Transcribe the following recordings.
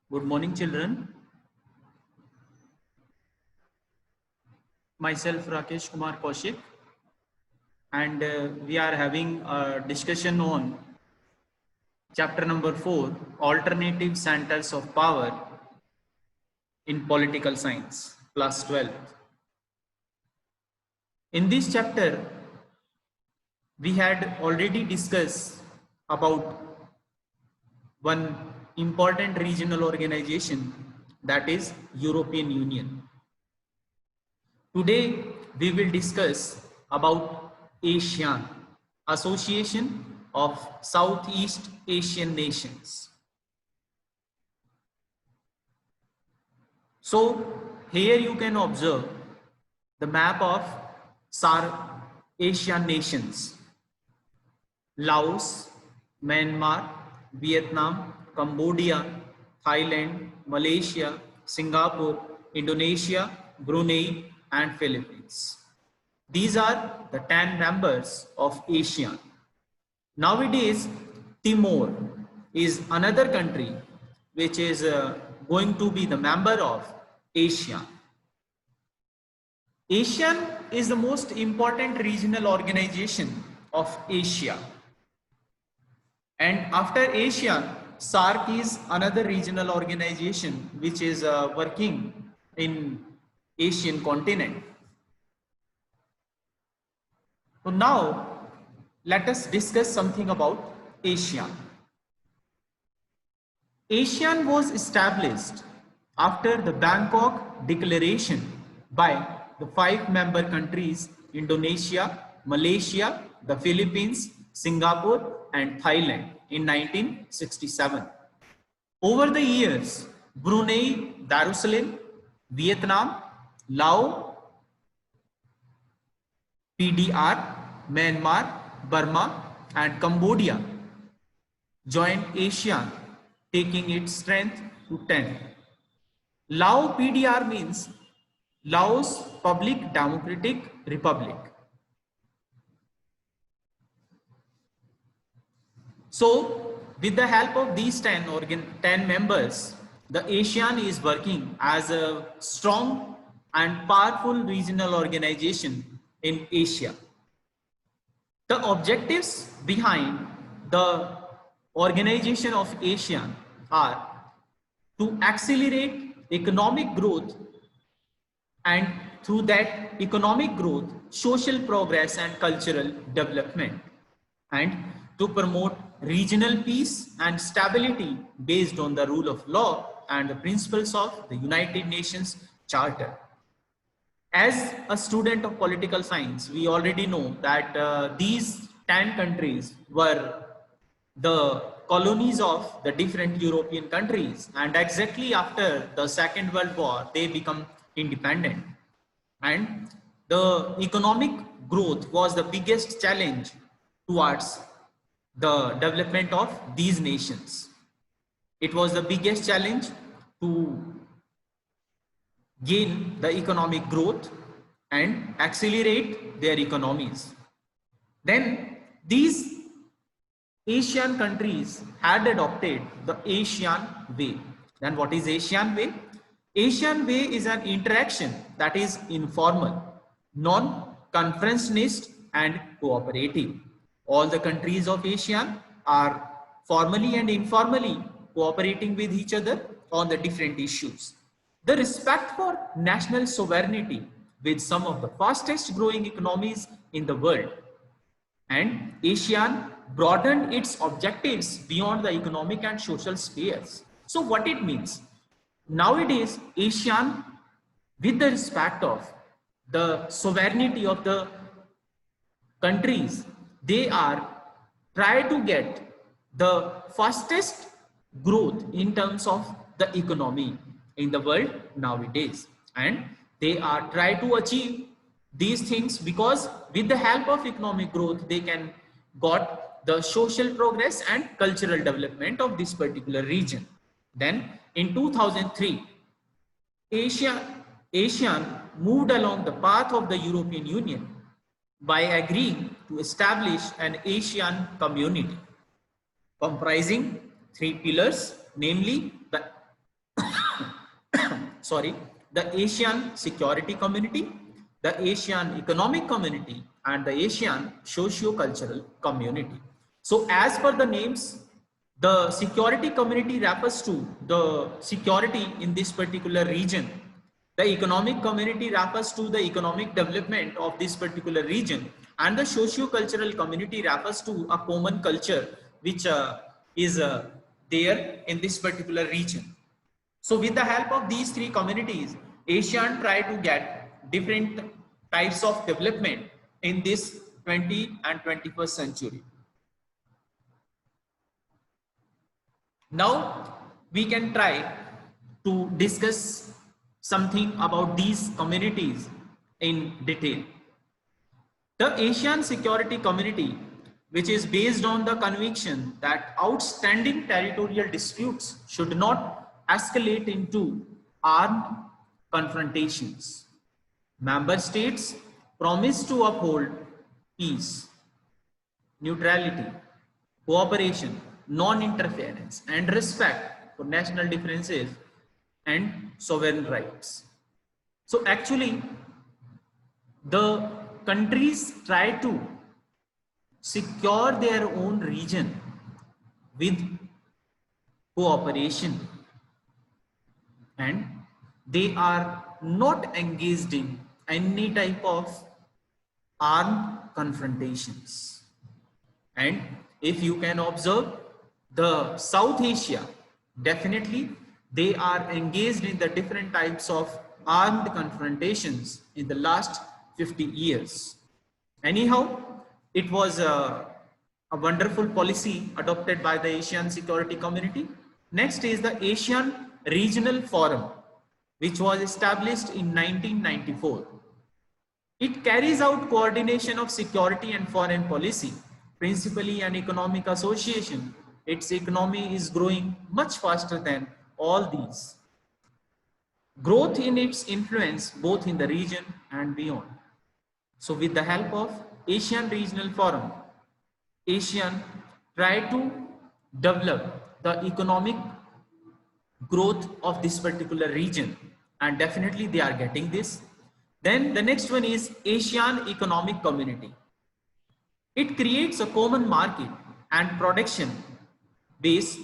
Good morning, children. Myself, Rakesh Kumar Kaushik, and we are having a discussion on chapter number 4, Alternative Centers of Power in Political Science, class 12. In this chapter, we had already discussed about one important regional organization, that is European Union. Today, we will discuss about ASEAN, Association of Southeast Asian Nations. So, here you can observe the map of Asian nations: Laos, Myanmar, Vietnam, Cambodia, Thailand, Malaysia, Singapore, Indonesia, Brunei, and Philippines. These are the 10 members of ASEAN. Nowadays, Timor is another country which is going to be the member of ASEAN. ASEAN is the most important regional organization of Asia. And after ASEAN, SAARC is another regional organization which is working in Asian continent. So now let us discuss something about ASEAN. ASEAN was established after the Bangkok Declaration by the 5 member countries: Indonesia, Malaysia, the Philippines, Singapore, and Thailand in 1967. Over the years, Brunei Darussalam, Vietnam, Laos, PDR, Myanmar, Burma, and Cambodia joined ASEAN, taking its strength to 10. Lao PDR means Laos Public Democratic Republic. So, with the help of these 10 members, the ASEAN is working as a strong and powerful regional organization in Asia. The objectives behind the organization of ASEAN are to accelerate economic growth, and through that economic growth, social progress and cultural development, and to promote regional peace and stability based on the rule of law and the principles of the United Nations Charter. As a student of political science, we already know that these 10 countries were the colonies of the different European countries, and exactly after the Second World War, they become independent. And the economic growth was the biggest challenge towards the development of these nations. It was the biggest challenge to gain the economic growth and accelerate their economies. Then these Asian countries had adopted the ASEAN way. Then what is ASEAN way? ASEAN way is an interaction that is informal, non-conferentionist, and cooperative. All the countries of ASEAN are formally and informally cooperating with each other on the different issues. The respect for national sovereignty with some of the fastest growing economies in the world. And ASEAN broadened its objectives beyond the economic and social spheres. So what it means? Nowadays, ASEAN, with the respect of the sovereignty of the countries, they are try to get the fastest growth in terms of the economy in the world nowadays, and they are try to achieve these things because with the help of economic growth they can got the social progress and cultural development of this particular region. Then in 2003, ASEAN moved along the path of the European Union by agreeing to establish an ASEAN community comprising 3 pillars, namely the the ASEAN Security Community, the ASEAN Economic Community, and the ASEAN Socio-Cultural Community. So as per the names, the security community refers to the security in this particular region. The economic community refers to the economic development of this particular region, and the socio-cultural community refers to a common culture which is there in this particular region. So with the help of these three communities, ASEAN try to get different types of development in this 20th and 21st century. Now we can try to discuss something about these communities in detail. The ASEAN Security Community, which is based on the conviction that outstanding territorial disputes should not escalate into armed confrontations. Member states promise to uphold peace, neutrality, cooperation, non-interference, and respect for national differences and sovereign rights. So actually, the countries try to secure their own region with cooperation, and they are not engaged in any type of armed confrontations. And if you can observe, the South Asia, definitely they are engaged in the different types of armed confrontations in the last 50 years. Anyhow, it was a wonderful policy adopted by the ASEAN Security Community. Next is the ASEAN Regional Forum, which was established in 1994. It carries out coordination of security and foreign policy, principally an economic association. Its economy is growing much faster than all these. Growth in its influence both in the region and beyond. So with the help of ASEAN Regional Forum, ASEAN tried to develop the economic growth of this particular region, and definitely they are getting this. Then the next one is ASEAN Economic Community. It creates a common market and production base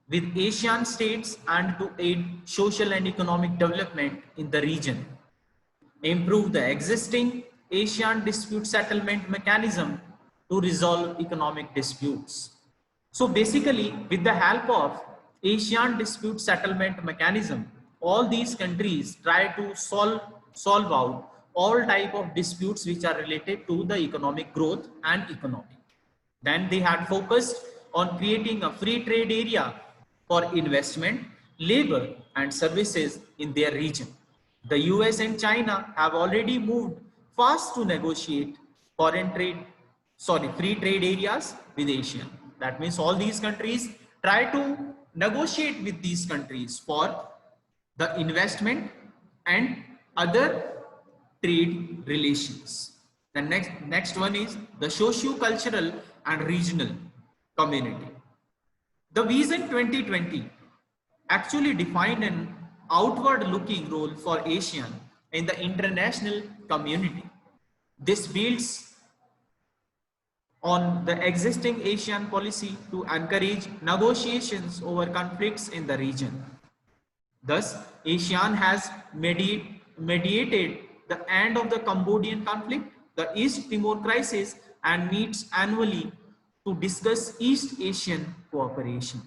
with ASEAN states and to aid social and economic development in the region. Improve the existing ASEAN dispute settlement mechanism to resolve economic disputes. So basically, with the help of ASEAN dispute settlement mechanism, all these countries try to solve out all type of disputes which are related to the economic growth and economy. Then they had focused on creating a free trade area for investment, labor, and services in their region. The US and China have already moved fast to negotiate free trade areas with ASEAN. That means all these countries try to negotiate with these countries for the investment and other trade relations. The next one is the socio-cultural and regional community. The Vision 2020 actually defined an outward-looking role for ASEAN in the international community. This builds on the existing ASEAN policy to encourage negotiations over conflicts in the region. Thus, ASEAN has mediated the end of the Cambodian conflict, the East Timor crisis, and meets annually to discuss East Asian cooperation.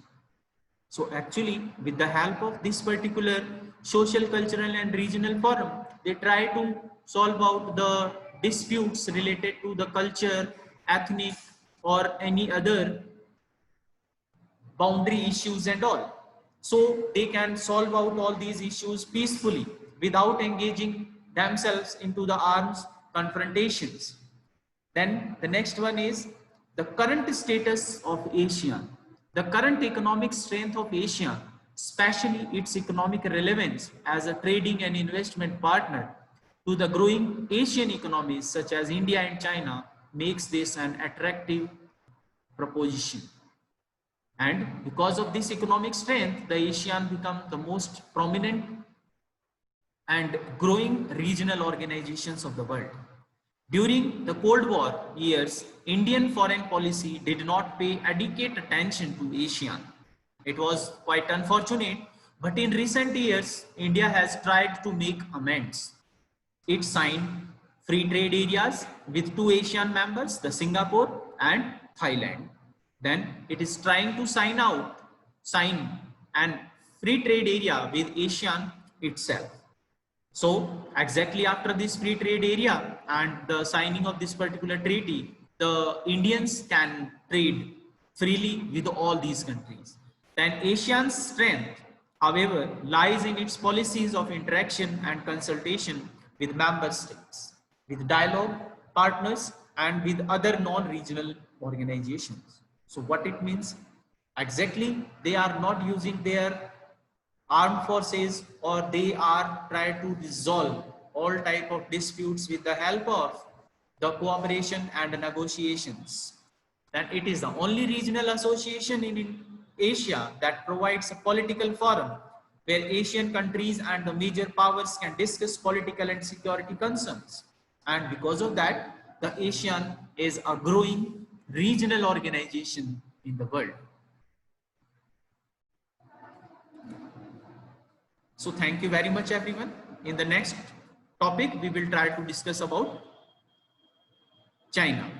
So actually, with the help of this particular social, cultural, and regional forum, they try to solve out the disputes related to the culture, ethnic, or any other boundary issues and all. So they can solve out all these issues peacefully without engaging themselves into the arms confrontations. Then the next one is the current status of ASEAN. The current economic strength of ASEAN, especially its economic relevance as a trading and investment partner to the growing Asian economies such as India and China, makes this an attractive proposition. And because of this economic strength, the ASEAN become the most prominent and growing regional organizations of the world. During the Cold War years, Indian foreign policy did not pay adequate attention to ASEAN. It was quite unfortunate, but in recent years, India has tried to make amends. It signed free trade areas with two ASEAN members, the Singapore and Thailand. Then it is trying to sign an free trade area with ASEAN itself. So exactly after this free trade area and the signing of this particular treaty, the Indians can trade freely with all these countries. Then ASEAN's strength, however, lies in its policies of interaction and consultation with member states, with dialogue partners and with other non-regional organizations. So what it means? Exactly, they are not using their armed forces, or they are trying to resolve all type of disputes with the help of the cooperation and negotiations. Then it is the only regional association in Asia that provides a political forum where Asian countries and the major powers can discuss political and security concerns. And because of that, the ASEAN is a growing regional organization in the world. So thank you very much, everyone. In the next topic, we will try to discuss about China.